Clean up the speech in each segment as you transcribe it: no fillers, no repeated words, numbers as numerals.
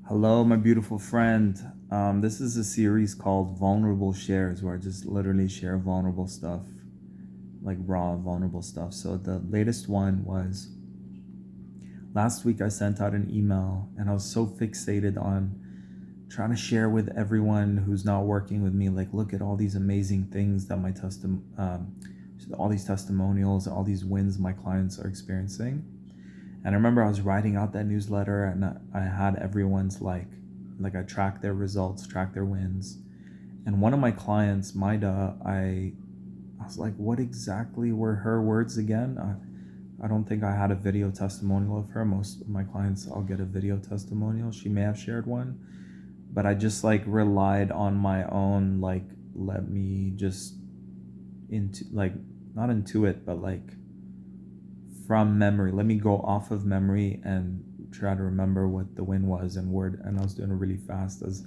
Hello, my beautiful friend. This is a series called Vulnerable Shares, where I just literally share vulnerable stuff, like raw, vulnerable stuff. So the latest one was last week. I sent out an email, and I was so fixated on trying to share with everyone who's not working with me. Like, look at all these amazing things that all these testimonials, all these wins my clients are experiencing. And I remember I was writing out that newsletter, and I had everyone's I tracked their results, tracked their wins. And one of my clients, Maida, I was like, what exactly were her words again? I don't think I had a video testimonial of her. Most of my clients, I'll get a video testimonial. She may have shared one, but I just relied on my own, let me just into not intuit, but from memory. Let me go off of memory and try to remember what the win was and word. And I was doing it really fast as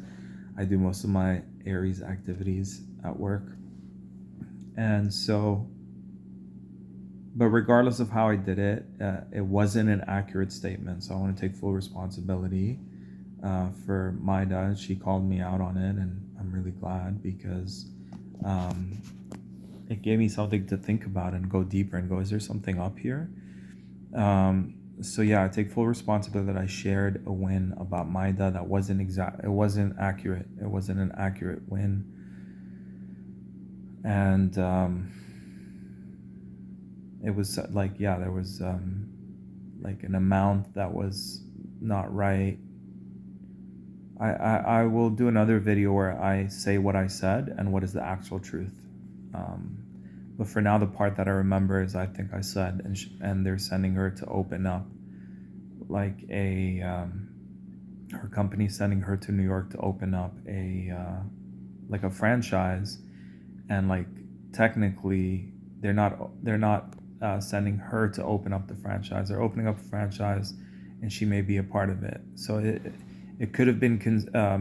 I do most of my Aries activities at work. And so, but regardless of how I did it, it wasn't an accurate statement. So I want to take full responsibility for Maida. She called me out on it, and I'm really glad because it gave me something to think about and go deeper and go, is there something up here? So yeah, I take full responsibility that I shared a win about Maida that wasn't exact. It wasn't accurate. It wasn't an accurate win. And it was there was an amount that was not right. I will do another video where I say what I said and what is the actual truth. But for now, the part that I remember is I think I said, and they're sending her to open up her company sending her to New York to open up a franchise, and technically they're not sending her to open up the franchise. They're opening up a franchise, and she may be a part of it. So it could have been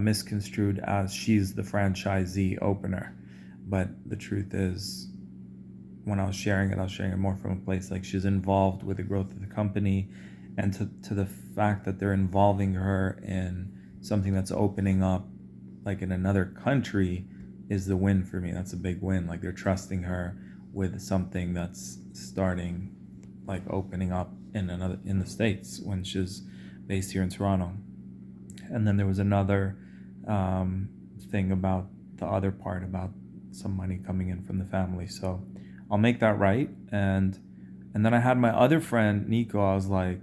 misconstrued as she's the franchisee opener, but the truth is, when I was sharing it more from a place like she's involved with the growth of the company, and to the fact that they're involving her in something that's opening up in another country is the win for me. That's a big win. They're trusting her with something that's starting opening up in the States when she's based here in Toronto. And then there was another thing about the other part about some money coming in from the family. So I'll make that right. And then I had my other friend Nico. I was like,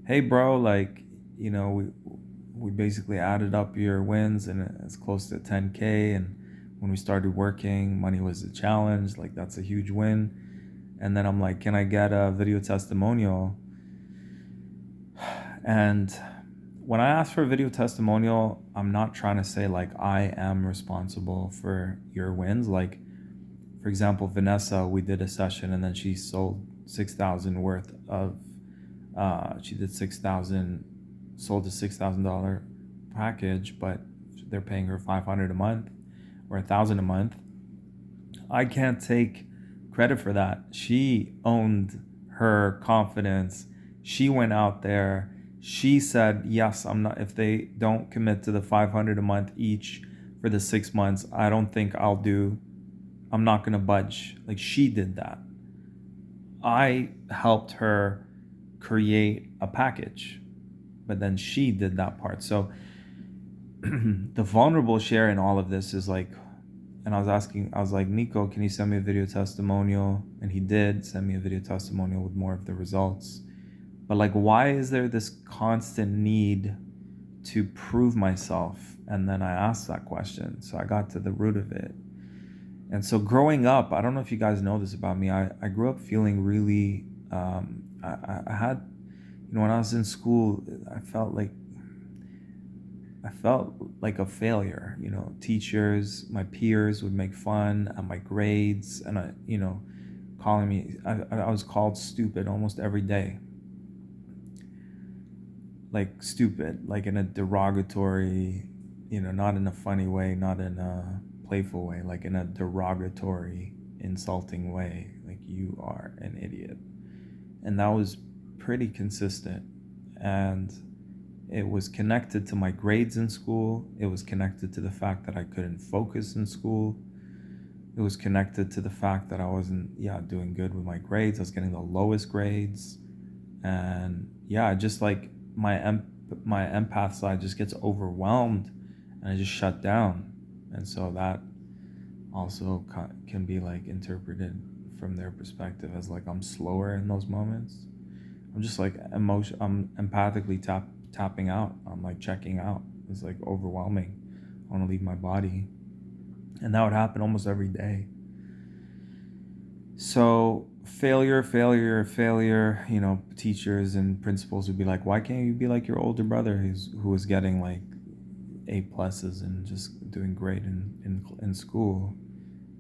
hey bro, we basically added up your wins and it's close to 10K. And when we started working, money was a challenge. That's a huge win. And then I'm like, can I get a video testimonial? And when I ask for a video testimonial, I'm not trying to say I am responsible for your wins. For example, Vanessa, we did a session and then she sold 6,000 worth of she did 6,000, sold a $6,000 package, but they're paying her 500 a month or 1,000 a month. I can't take credit for that. She owned her confidence. She went out there. She said, yes, I'm not, if they don't commit to the 500 a month each for the 6 months, I don't think I'm not going to budge. She did that. I helped her create a package, but then she did that part. So the vulnerable share in all of this is and I was like, Nico, can you send me a video testimonial? And he did send me a video testimonial with more of the results. But why is there this constant need to prove myself? And then I asked that question. So I got to the root of it. And so growing up, I don't know if you guys know this about me. I grew up feeling really, I had, when I was in school, I felt like a failure. Teachers, my peers would make fun of my grades, and calling me. I was called stupid almost every day. Stupid, in a derogatory, not in a funny way, not in a playful way, in a derogatory, insulting way. You are an idiot, and that was pretty consistent. And It was connected to my grades in school. It was connected to the fact that I couldn't focus in school. It was connected to the fact that I wasn't, doing good with my grades. I was getting the lowest grades. And just like my empath side just gets overwhelmed and I just shut down. And so that also can be like interpreted from their perspective as like I'm slower in those moments. I'm just like I'm empathically tapping out. I'm like checking out. It's like overwhelming. I want to leave my body. And that would happen almost every day. So failure, teachers and principals would be like, why can't you be like your older brother who was getting like A+ and just doing great in school?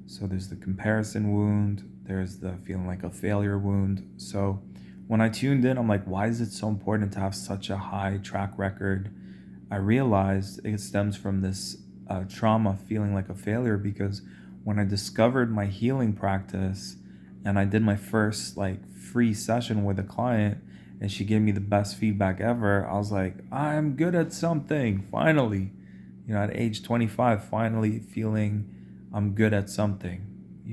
So there's the comparison wound, there's the feeling like a failure wound. So when I tuned in, I'm like, why is it so important to have such a high track record? I realized it stems from this trauma, feeling like a failure, because when I discovered my healing practice and I did my first like free session with a client and she gave me the best feedback ever, I was like, I'm good at something, finally. At age 25, finally feeling I'm good at something,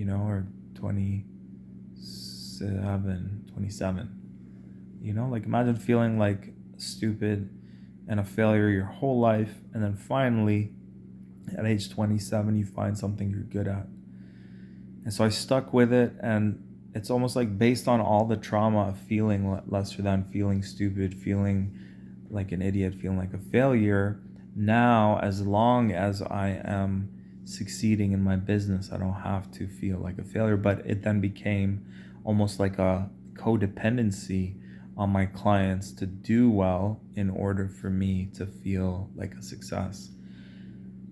or 27. Like imagine feeling like stupid and a failure your whole life, and then finally at age 27 you find something you're good at. And so I stuck with it, and it's almost like based on all the trauma of feeling lesser than, feeling stupid, feeling like an idiot, feeling like a failure. Now, as long as I am succeeding in my business, I don't have to feel like a failure. But it then became almost like a codependency on my clients to do well in order for me to feel like a success.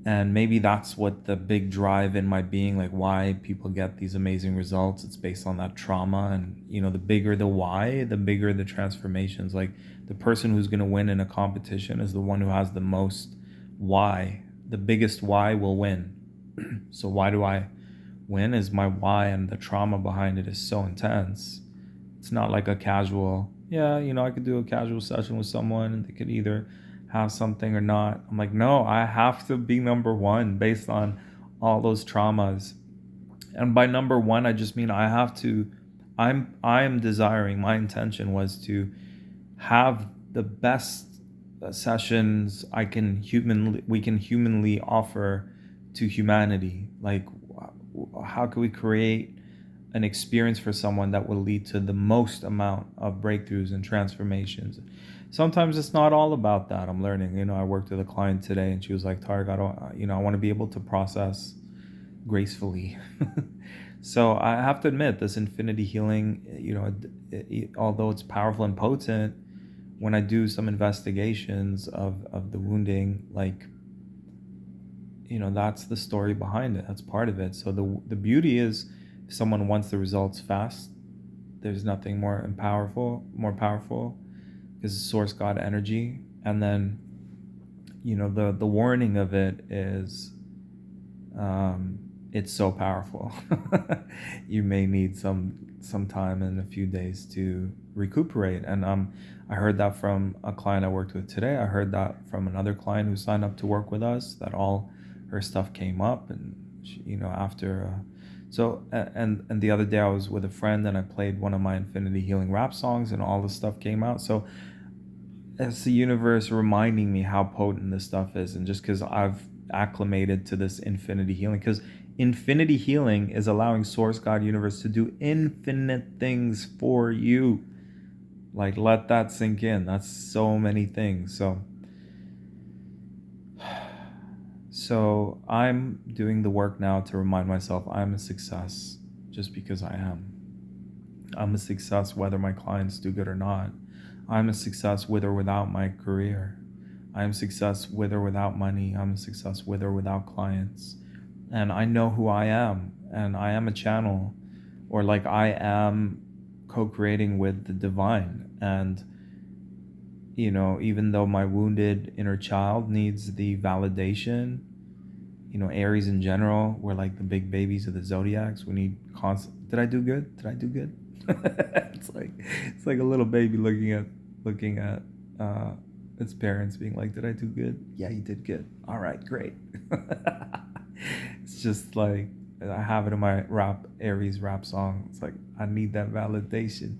And maybe that's what the big drive in my being, like why people get these amazing results. It's based on that trauma. And, the bigger the why, the bigger the transformations. Like the person who's going to win in a competition is the one who has the most why. The biggest why will win. So why do I win is my why, and the trauma behind it is so intense. It's not like a casual, I could do a casual session with someone and they could either have something or not. I'm like, no, I have to be number one based on all those traumas. And by number one, I just mean I am desiring, my intention was to have the best sessions we can humanly offer to humanity. Like, how can we create an experience for someone that will lead to the most amount of breakthroughs and transformations? Sometimes it's not all about that. I'm learning. I worked with a client today and she was like, Tarek, I want to be able to process gracefully. So I have to admit, this infinity healing, although it's powerful and potent, when I do some investigations of the wounding, like, that's the story behind it. That's part of it. So the beauty is, if someone wants the results fast, there's nothing more powerful, because it's source God energy. And then, the warning of it is, it's so powerful. You may need some time and a few days to recuperate. And I heard that from a client I worked with today. I heard that from another client who signed up to work with us, that all her stuff came up, and she, after so and the other day I was with a friend and I played one of my infinity healing rap songs and all the stuff came out. So it's the universe reminding me how potent this stuff is. And just because I've acclimated to this infinity healing, because infinity healing is allowing source God universe to do infinite things for you. Like, let that sink in. That's so many things. So I'm doing the work now to remind myself I'm a success just because I am. I'm a success whether my clients do good or not. I'm a success with or without my career. I'm a success with or without money. I'm a success with or without clients. And I know who I am, and I am a channel, or like I am co-creating with the divine. And even though my wounded inner child needs the validation, Aries in general, we're like the big babies of the zodiacs. We need constant. Did I do good? it's like a little baby looking at It's parents being like, "Did I do good? Yeah, you did good. All right, great." It's just like I have it in my rap Aries rap song. It's like I need that validation,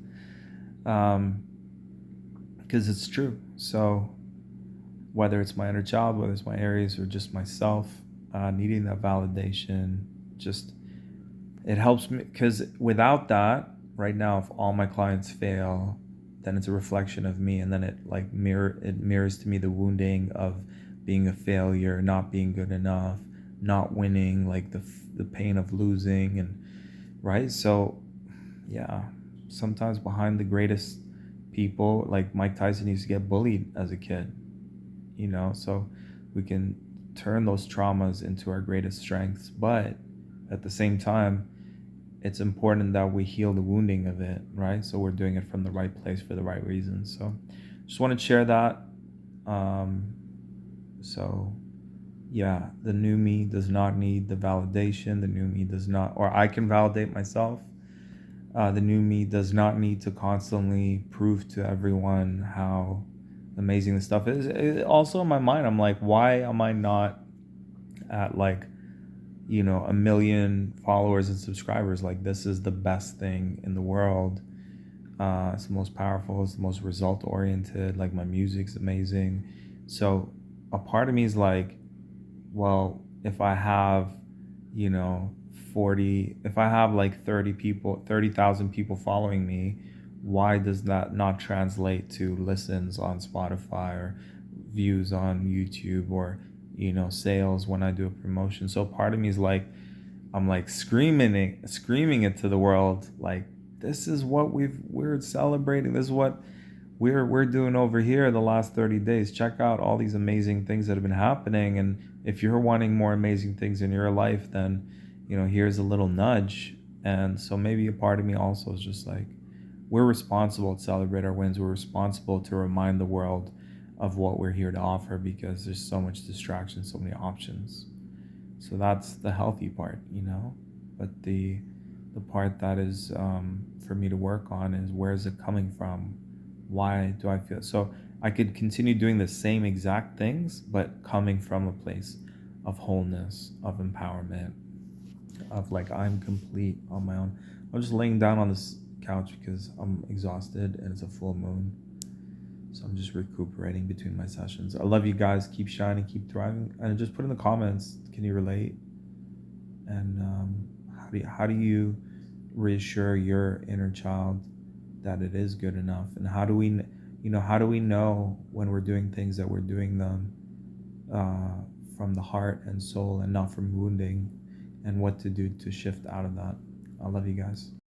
um, because it's true. So whether it's my inner child, whether it's my Aries, or just myself, needing that validation, just it helps me because without that, right now, if all my clients fail, then it's a reflection of me, and then it mirrors to me the wounding of being a failure, not being good enough, not winning, like the pain of losing, and right. So yeah, sometimes behind the greatest people, like Mike Tyson used to get bullied as a kid, so we can turn those traumas into our greatest strengths, but at the same time it's important that we heal the wounding of it, right? So we're doing it from the right place for the right reasons. So just want to share that. um, so yeah, the new me does not need the validation. The new me does not, or I can validate myself. The new me does not need to constantly prove to everyone how amazing this stuff is. Also in my mind, I'm like, why am I not at like, 1 million followers and subscribers? Like, this is the best thing in the world. It's the most powerful, it's the most result oriented. Like, my music's amazing. So a part of me is like, well, if I have, you know, 40, if I have like 30 people, 30,000 people following me, why does that not translate to listens on Spotify, or views on YouTube, or, sales when I do a promotion? So part of me is like, I'm like screaming it to the world, like, this is what we're celebrating. This is what we're doing over here the last 30 days. Check out all these amazing things that have been happening. And if you're wanting more amazing things in your life, then, here's a little nudge. And so maybe a part of me also is just like, we're responsible to celebrate our wins. We're responsible to remind the world of what we're here to offer, because there's so much distraction, so many options. So that's the healthy part. But the part that is, for me to work on is, where is it coming from? Why do I feel so? I could continue doing the same exact things, but coming from a place of wholeness, of empowerment, of like, I'm complete on my own. I'm just laying down on this couch because I'm exhausted and it's a full moon. So I'm just recuperating between my sessions. I love you guys. Keep shining, keep thriving, and just put in the comments, can you relate? And how do you reassure your inner child that it is good enough? And how do we know when we're doing things that we're doing them, from the heart and soul, and not from wounding, and what to do to shift out of that? I love you guys.